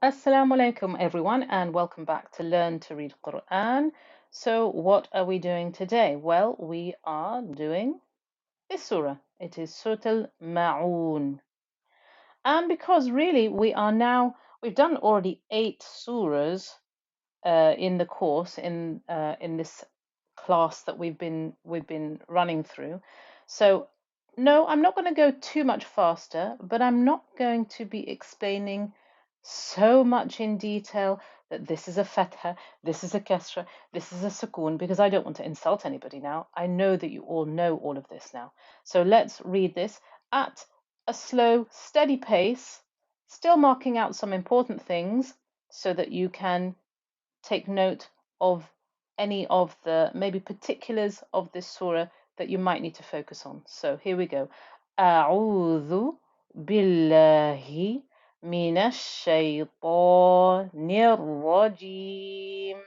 Assalamu alaikum everyone and welcome back to Learn to Read Quran. So what are we doing today? Well, we are doing this surah. It is Surah Al-Maa'oon. And because really we've done already 8 surahs in the course in this class that we've been running through. So no, I'm not going to go too much faster, but I'm not going to be explaining so much in detail that this is a fatha, this is a kasra, this is a sukoon, because I don't want to insult anybody now. I know that you all know all of this now. So let's read this at a slow, steady pace, still marking out some important things so that you can take note of any of the maybe particulars of this surah that you might need to focus on. So here we go. أعوذ بالله من الشيطان الرجيم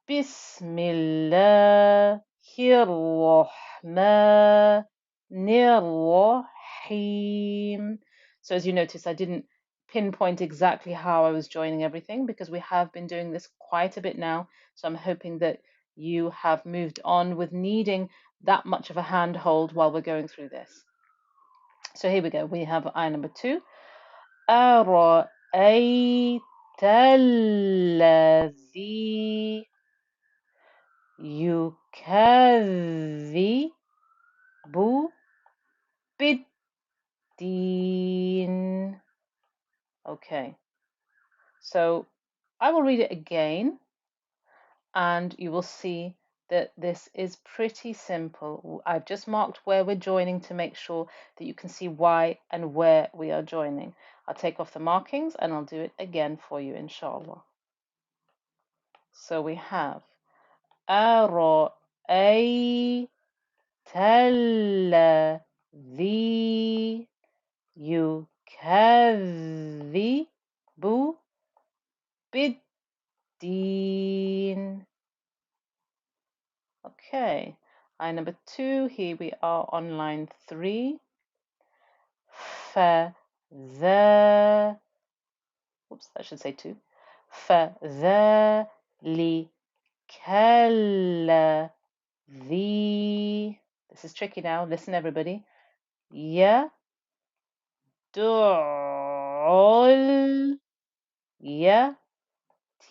بسم الله الرحمن الرحيم. So as you notice, I didn't pinpoint exactly how I was joining everything because we have been doing this quite a bit now. So I'm hoping that you have moved on with needing that much of a handhold while we're going through this. So here we go. We have ayah number 2. أرأيت الذي يكذب بالدين. Okay, so I will read it again and you will see that this is pretty simple. I've just marked where we're joining to make sure that you can see why and where we are joining. I'll take off the markings and I'll do it again for you, inshallah. So we have أرأيت الذي يكذب بالدين. Okay, line number 2, here we are on line 3. فذا, oops, I should say 2. فذلك الذي, this is tricky now, listen everybody. يدعو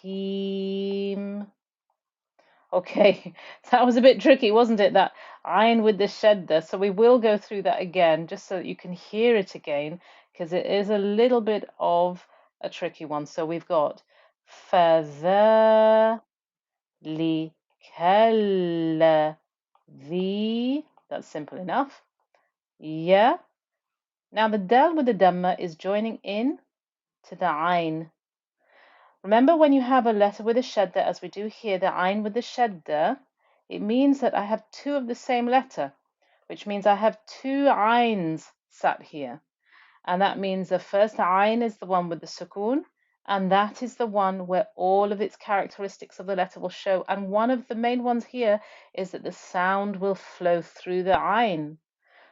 اليتيم. Okay, that was a bit tricky, wasn't it? That ayn with the shadda. So we will go through that again just so that you can hear it again because it is a little bit of a tricky one. So we've got فَذَلِكَ الَّذِي. That's simple enough. Yeah. Now the dal with the dhamma is joining in to the ayn. Remember when you have a letter with a shadda, as we do here, the ayn with the shadda, it means that I have 2 of the same letter, which means I have 2 ayns sat here. And that means the first ayn is the one with the sukoon, and that is the one where all of its characteristics of the letter will show. And one of the main ones here is that the sound will flow through the ayn.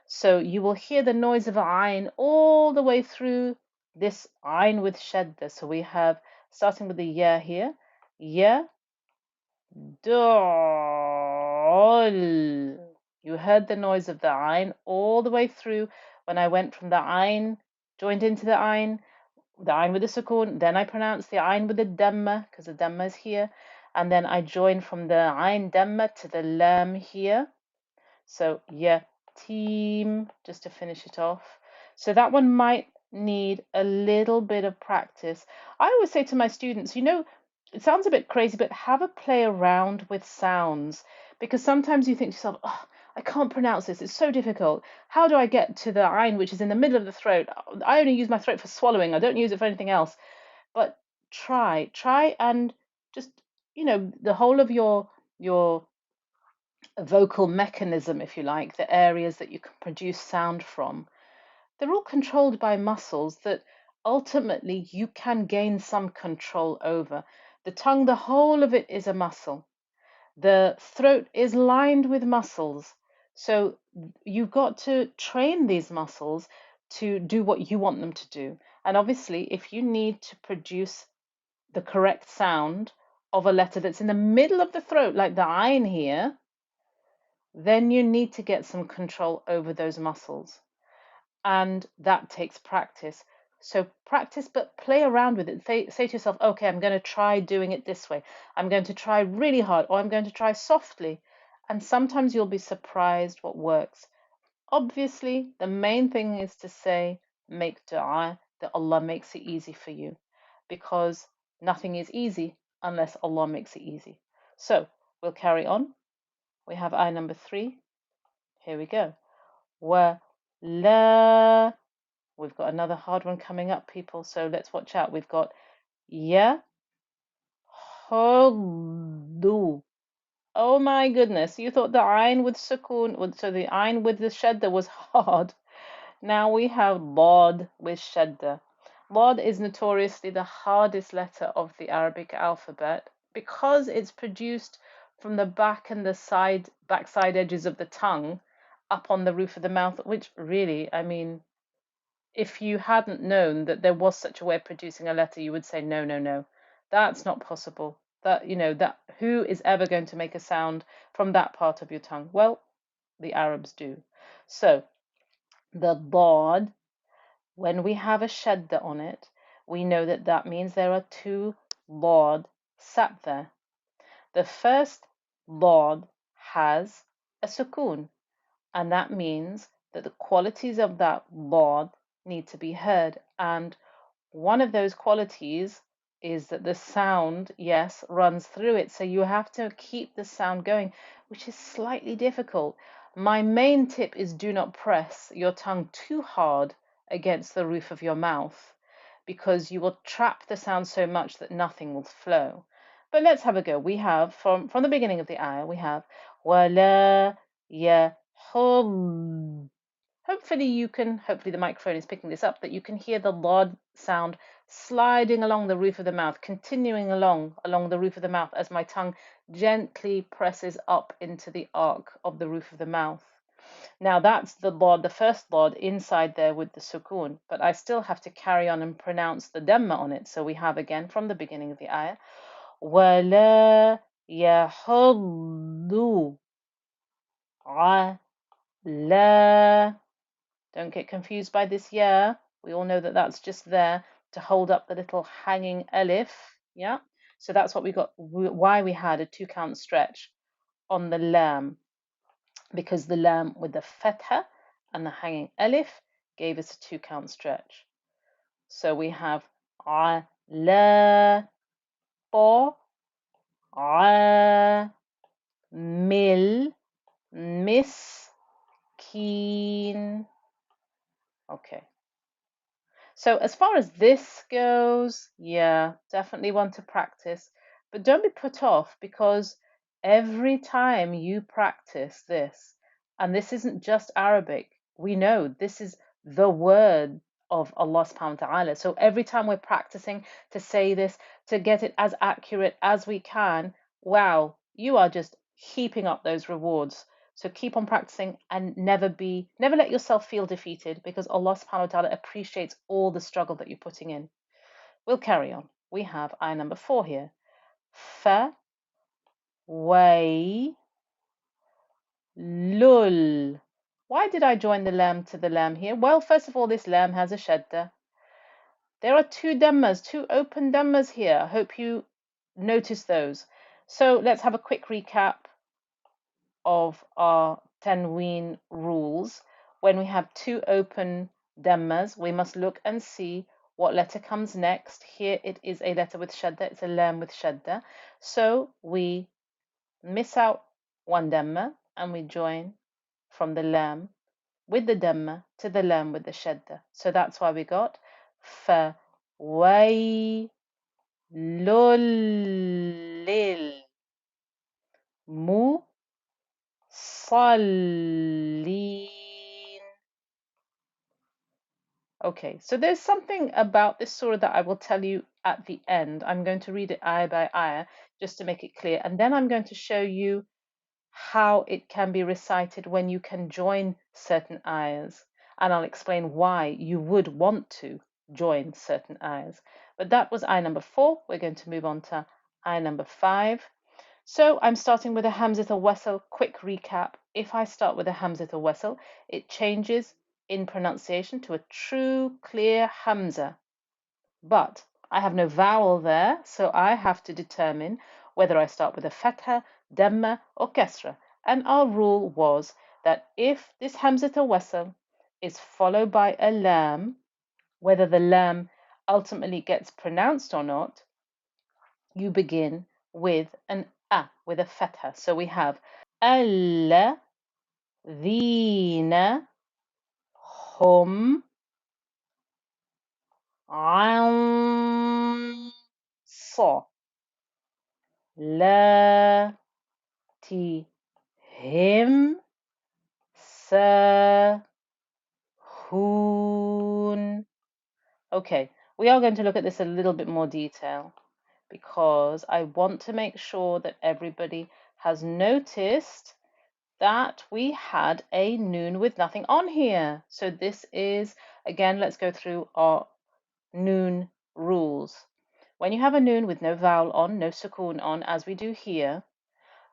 So you will hear the noise of ayn all the way through this ayn with shadda. So we have, starting with the ya here, ya, dol. You heard the noise of the ayn all the way through when I went from the ayn, joined into the ayn with the sukoon, then I pronounced the ayn with the dhamma, because the dhamma is here, and then I joined from the ayn dhamma to the lam here. So yeah, team, just to finish it off. So that one might need a little bit of practice. I always say to my students, it sounds a bit crazy, but have a play around with sounds because sometimes you think to yourself, oh, I can't pronounce this. It's so difficult. How do I get to the ayn, which is in the middle of the throat? I only use my throat for swallowing. I don't use it for anything else. But try and just, the whole of your vocal mechanism, if you like, the areas that you can produce sound from, they're all controlled by muscles that ultimately you can gain some control over. The tongue, the whole of it is a muscle. The throat is lined with muscles. So you've got to train these muscles to do what you want them to do. And obviously, if you need to produce the correct sound of a letter that's in the middle of the throat, like the ayn here, then you need to get some control over those muscles. And that takes practice. So practice, but play around with it. Say to yourself, okay, I'm going to try doing it this way. I'm going to try really hard, or I'm going to try softly. And sometimes you'll be surprised what works. Obviously, the main thing is to say, make dua, that Allah makes it easy for you, because nothing is easy unless Allah makes it easy. So we'll carry on. We have ayah number 3. Here we go. Wa la. We've got another hard one coming up, people, so let's watch out. We've got ya, hudu. Oh my goodness, you thought the ayn with sukoon, so the ayn with the shadda was hard. Now we have Lad with shadda. Lad is notoriously the hardest letter of the Arabic alphabet because it's produced from the back and the backside edges of the tongue up on the roof of the mouth, which really, I mean, if you hadn't known that there was such a way of producing a letter, you would say, no, no, no, that's not possible. That, that who is ever going to make a sound from that part of your tongue? Well, the Arabs do. So the Dad, when we have a shadda on it, we know that that means there are two Dad sat there. The first Dad has a sukoon, and that means that the qualities of that Dad need to be heard. And one of those qualities is that the sound, yes, runs through it. So you have to keep the sound going, which is slightly difficult. My main tip is do not press your tongue too hard against the roof of your mouth, because you will trap the sound so much that nothing will flow. But let's have a go. We have, from the beginning of the ayah, we have wala yahud. Hopefully the microphone is picking this up, that you can hear the Lad sound sliding along the roof of the mouth, continuing along the roof of the mouth as my tongue gently presses up into the arc of the roof of the mouth. Now that's the Lad, the first Lad inside there with the sukoon, but I still have to carry on and pronounce the Dhamma on it. So we have again from the beginning of the ayah, وَلَا يَحُضُّ عَلَى. Don't get confused by this yeah. We all know that that's just there to hold up the little hanging alif. Yeah. So that's what we got, why we had a 2-count stretch on the lam, because the lam with the fatha and the hanging alif gave us a 2-count stretch. So we have ala, po, mil, keen. Okay. So as far as this goes, yeah, definitely one to practice. But don't be put off, because every time you practice this, and this isn't just Arabic, we know this is the word of Allah subhanahu wa ta'ala. So every time we're practicing to say this, to get it as accurate as we can, wow, you are just heaping up those rewards. So keep on practicing and never let yourself feel defeated, because Allah subhanahu wa ta'ala appreciates all the struggle that you're putting in. We'll carry on. We have ayah number 4 here. Fa, way, lul. Why did I join the lam to the lam here? Well, first of all, this lam has a shadda. There are 2 dhammas, 2 open dhammas here. I hope you notice those. So let's have a quick recap of our tanween rules. When we have 2 open dhammas, we must look and see what letter comes next. Here it is a letter with shadda, it's a lam with shadda. So we miss out 1 dhamma and we join from the lam with the dhamma to the lam with the shadda. So that's why we got fa, way, lil, mu, صَلِّينَ. Okay, so there's something about this surah that I will tell you at the end. I'm going to read it ayah by ayah just to make it clear, and then I'm going to show you how it can be recited when you can join certain ayahs, and I'll explain why you would want to. join certain ayahs. But that was ayah number 4. We're going to move on to ayah number 5. So I'm starting with a Hamzat al-Wasl. Quick recap. If I start with a Hamzat al-Wasl, it changes in pronunciation to a true, clear Hamza. But I have no vowel there, so I have to determine whether I start with a Fatha, Dhamma, or Kasra. And our rule was that if this Hamzat al-Wasl is followed by a Lam, whether the Lam ultimately gets pronounced or not, you begin with an A, with a Fatha. So we have الذين هم عن صلاتهم ساهون. Okay, we are going to look at this a little bit more detail because I want to make sure that everybody has noticed that we had a noon with nothing on here. So this is, again, let's go through our noon rules. When you have a noon with no vowel on, no sukoon on, as we do here,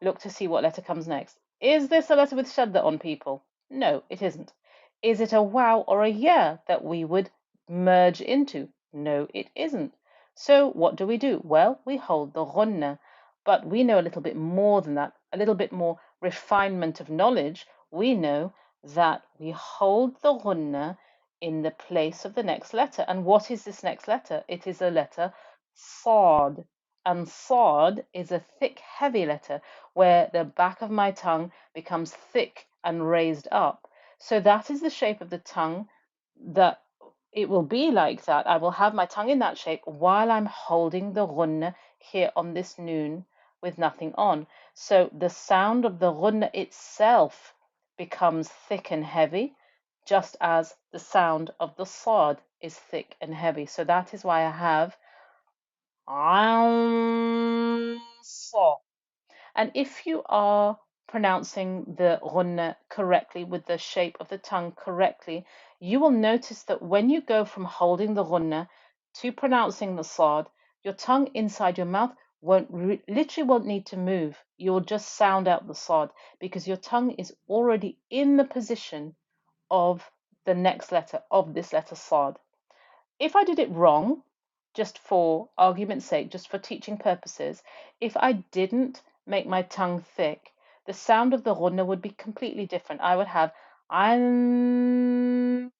look to see what letter comes next. Is this a letter with shadda on, people? No, it isn't. Is it a wow or a yeah that we would merge into? No, it isn't. So what do? Well, we hold the ghunna, but we know a little bit more than that, a little bit more refinement of knowledge. We know that we hold the ghunna in the place of the next letter. And what is this next letter? It is a letter Sad. And Sad is a thick, heavy letter where the back of my tongue becomes thick and raised up. So that is the shape of the tongue that it will be like that. I will have my tongue in that shape while I'm holding the ghunna here on this noon with nothing on. So the sound of the ghunna itself becomes thick and heavy, just as the sound of the sad is thick and heavy. So that is why I have sa. And if you are pronouncing the ghunna correctly, with the shape of the tongue correctly, you will notice that when you go from holding the ghunna to pronouncing the sad, your tongue inside your mouth literally won't need to move. You'll just sound out the sad because your tongue is already in the position of the next letter of this letter sad. If I did it wrong, just for argument's sake, just for teaching purposes, if I didn't make my tongue thick, the sound of the ghunna would be completely different. I would have an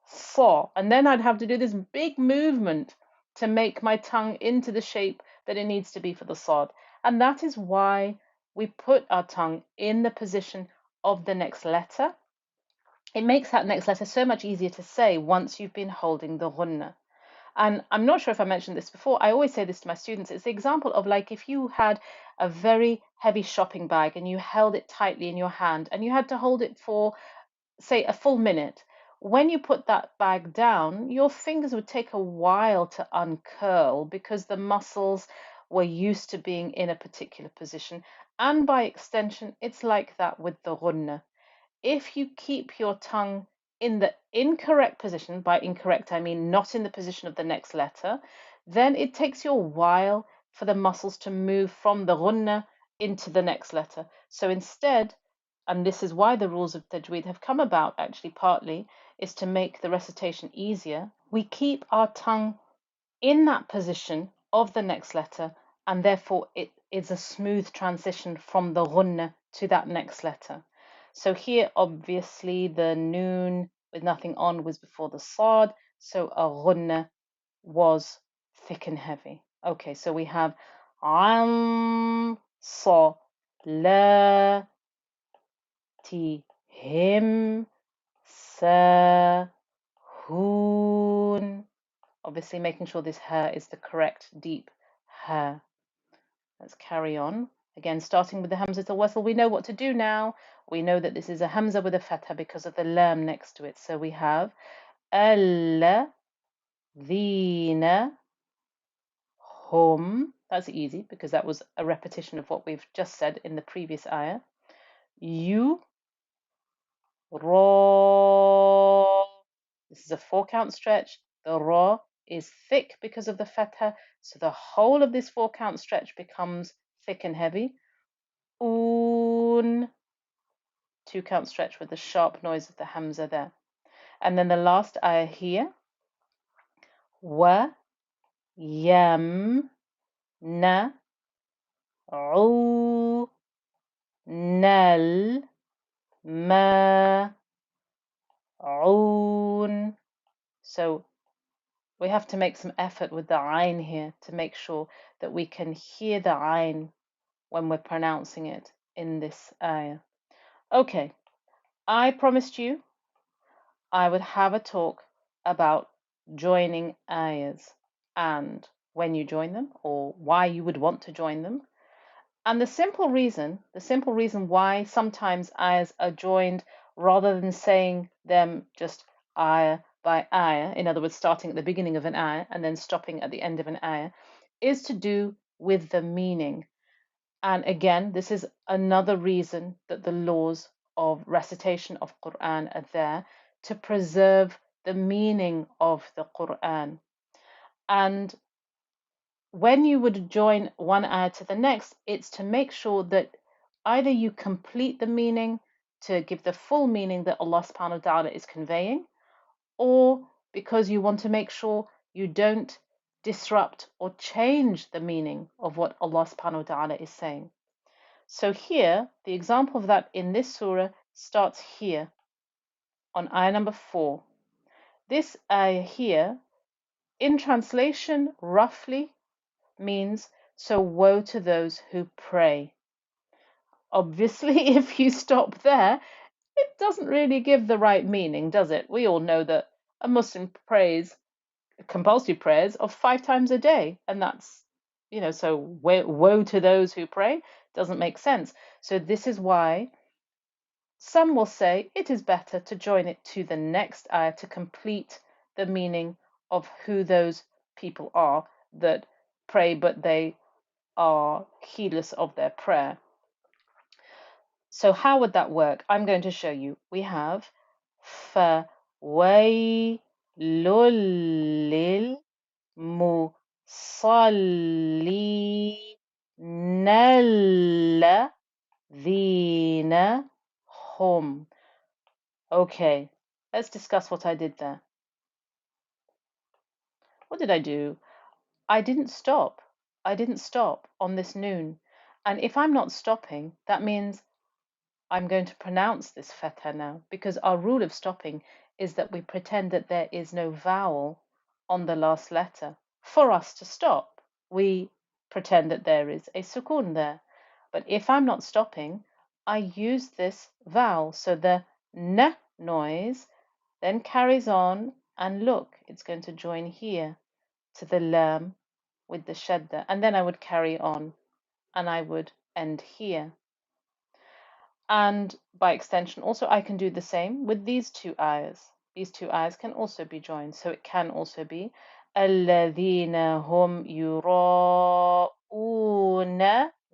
sa, and then I'd have to do this big movement to make my tongue into the shape that it needs to be for the sad. And that is why we put our tongue in the position of the next letter. It makes that next letter so much easier to say once you've been holding the ghunna. And I'm not sure if I mentioned this before. I always say this to my students. It's the example of like if you had a very heavy shopping bag and you held it tightly in your hand and you had to hold it for, say, a full minute. When you put that bag down, your fingers would take a while to uncurl because the muscles were used to being in a particular position. And by extension, it's like that with the ghunna. If you keep your tongue in the incorrect position, by incorrect I mean not in the position of the next letter, then it takes you a while for the muscles to move from the ghunna into the next letter. So instead, and this is why the rules of tajweed have come about actually partly, is to make the recitation easier. We keep our tongue in that position of the next letter, and therefore it is a smooth transition from the ghunna to that next letter. So here, obviously, the noon with nothing on was before the sad, so a ghunna was thick and heavy. Okay, so we have an sa la ti him sa hoon. Obviously, making sure this ha is the correct deep ha. Let's carry on. Again, starting with the Hamza al-Wasl, we know what to do now. We know that this is a Hamza with a Fatha because of the Lam next to it. So we have الذين هم. That's easy because that was a repetition of what we've just said in the previous ayah. You raw. This is a 4-count stretch. The ra is thick because of the fatha, so the whole of this 4-count stretch becomes thick and heavy. Un, 2-count stretch with the sharp noise of the hamza there. And then the last ayah here, wa yam na u nal ma un. So we have to make some effort with the ayn here to make sure that we can hear the ayn when we're pronouncing it in this ayah. Okay, I promised you I would have a talk about joining ayahs and when you join them or why you would want to join them. And the simple reason why sometimes ayahs are joined rather than saying them just ayah by ayah, in other words, starting at the beginning of an ayah and then stopping at the end of an ayah, is to do with the meaning. And again, this is another reason that the laws of recitation of Quran are there to preserve the meaning of the Quran. And when you would join one ayah to the next, it's to make sure that either you complete the meaning to give the full meaning that Allah subhanahu wa ta'ala is conveying, or because you want to make sure you don't disrupt or change the meaning of what Allah subhanahu wa ta'ala is saying. So here, the example of that in this surah starts here on ayah number 4. This ayah here, in translation, roughly means, so woe to those who pray. Obviously, if you stop there, it doesn't really give the right meaning, does it? We all know that a Muslim prays compulsory prayers of 5 times a day, and that's, so woe to those who pray doesn't make sense. So this is why some will say it is better to join it to the next ayah to complete the meaning of who those people are that pray but they are heedless of their prayer. So how would that work? I'm going to show you. We have فَوَيْلٌ لِلْمُصَلِّينَ الَّذِينَ هُمْ. Okay, let's discuss what I did there. What did I do? I didn't stop. I didn't stop on this noon. And if I'm not stopping, that means I'm going to pronounce this fatha now, because our rule of stopping is that we pretend that there is no vowel on the last letter. For us to stop, we pretend that there is a sukun there. But if I'm not stopping, I use this vowel. So the n noise then carries on, and look, it's going to join here to the lam with the shadda, and then I would carry on and I would end here. And by extension, also I can do the same with these two ayahs. These two ayahs can also be joined. So it can also be الَّذِينَ هُمْ يُرَاءُونَ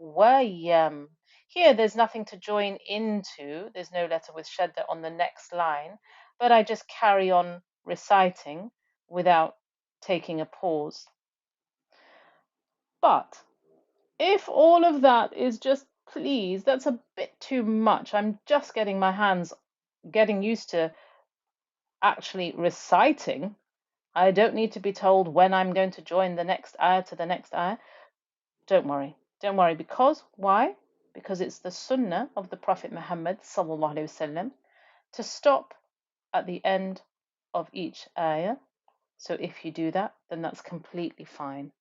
وَيَمْ. Here there's nothing to join into. There's no letter with shadda on the next line. But I just carry on reciting without taking a pause. But if all of that is just, please, that's a bit too much. I'm just getting used to actually reciting. I don't need to be told when I'm going to join the next ayah to the next ayah. Don't worry. Don't worry. Because, why? Because it's the sunnah of the Prophet Muhammad sallallahu alaihi wasallam to stop at the end of each ayah. So if you do that, then that's completely fine.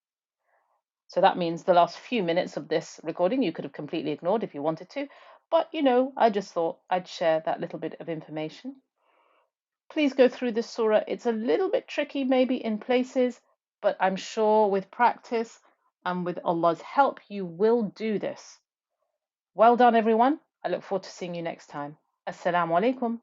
So that means the last few minutes of this recording you could have completely ignored if you wanted to. But, I just thought I'd share that little bit of information. Please go through this surah. It's a little bit tricky maybe in places, but I'm sure with practice and with Allah's help, you will do this. Well done, everyone. I look forward to seeing you next time. Assalamu alaikum.